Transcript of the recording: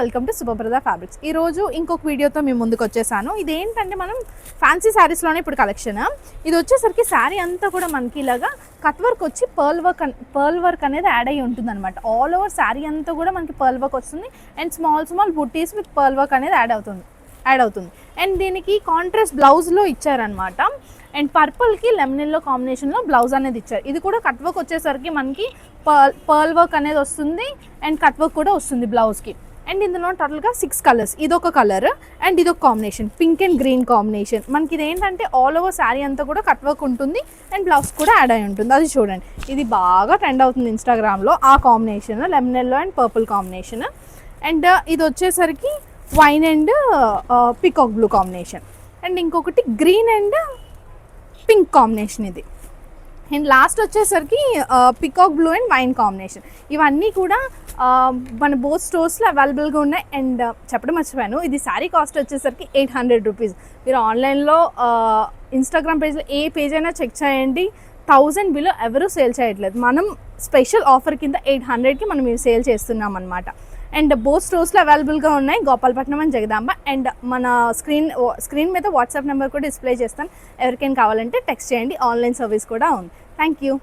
Welcome to సుభప్రద fabrics. ఈరోజు ఇంకొక వీడియోతో మేము ముందుకు వచ్చేసాను. ఇదేంటంటే మనం ఫ్యాన్సీ శారీస్లోనే ఇప్పుడు కలెక్షన్. ఇది వచ్చేసరికి శారీ అంతా కూడా మనకి ఇలాగా కట్ వర్క్ వచ్చి పర్ల్ వర్క్ అనేది యాడ్ అయ్యి ఉంటుంది అనమాట. ఆల్ ఓవర్ శారీ అంతా కూడా మనకి పర్ల్ వర్క్ వస్తుంది and small buttis with pearl work అనేది యాడ్ అవుతుంది అండ్ దీనికి కాంట్రాస్ట్ బ్లౌజ్లో ఇచ్చారనమాట. అండ్ పర్పుల్కి లెమన్ ఎల్లో కాంబినేషన్లో బ్లౌజ్ అనేది ఇచ్చారు. ఇది కూడా కట్ వర్క్ వచ్చేసరికి మనకి పర్ల్ వర్క్ అనేది వస్తుంది అండ్ కట్ వర్క్ కూడా వస్తుంది బ్లౌజ్కి. అండ్ ఇందులో టోటల్గా 6 కలర్స్, ఇదొక కలర్ అండ్ ఇదొక combination, pink and green combination. మనకి ఇది ఏంటంటే ఆల్ ఓవర్ శారీ అంతా కూడా కట్ వర్క్ ఉంటుంది అండ్ బ్లౌజ్ కూడా యాడ్ అయి ఉంటుంది. అది చూడండి, ఇది బాగా ట్రెండ్ అవుతుంది ఇన్స్టాగ్రామ్లో. ఆ combination lemon yellow and purple combination. And ఇది వచ్చేసరికి wine and peacock blue combination. And ఇంకొకటి గ్రీన్ అండ్ పింక్ కాంబినేషన్ ఇది. అండ్ లాస్ట్ వచ్చేసరికి peacock blue and wine combination. ఇవన్నీ కూడా మన బోత్ స్టోర్స్లో అవైలబుల్గా ఉన్నాయి. అండ్ చెప్పడం మర్చిపోయాను, ఇది శారీ కాస్ట్ వచ్చేసరికి 800 రూపీస్. మీరు ఆన్లైన్లో ఇన్స్టాగ్రామ్ పేజ్లో ఏ పేజ్ అయినా చెక్ చేయండి, 1000 బిలో ఎవరూ సేల్ చేయట్లేదు. మనం స్పెషల్ ఆఫర్ కింద 800కి మనం ఇవి సేల్ చేస్తున్నాం అనమాట. అండ్ బోత్ స్టోర్స్లో అవైలబుల్గా ఉన్నాయి, గోపాలపట్నం అండ్ జగదాంబ. అండ్ మన స్క్రీన్ మీద వాట్సాప్ నెంబర్ కూడా డిస్ప్లే చేస్తాను. ఎవరికైనా కావాలంటే టెక్స్ట్ చేయండి. ఆన్లైన్ సర్వీస్ కూడా ఉంది. Thank you.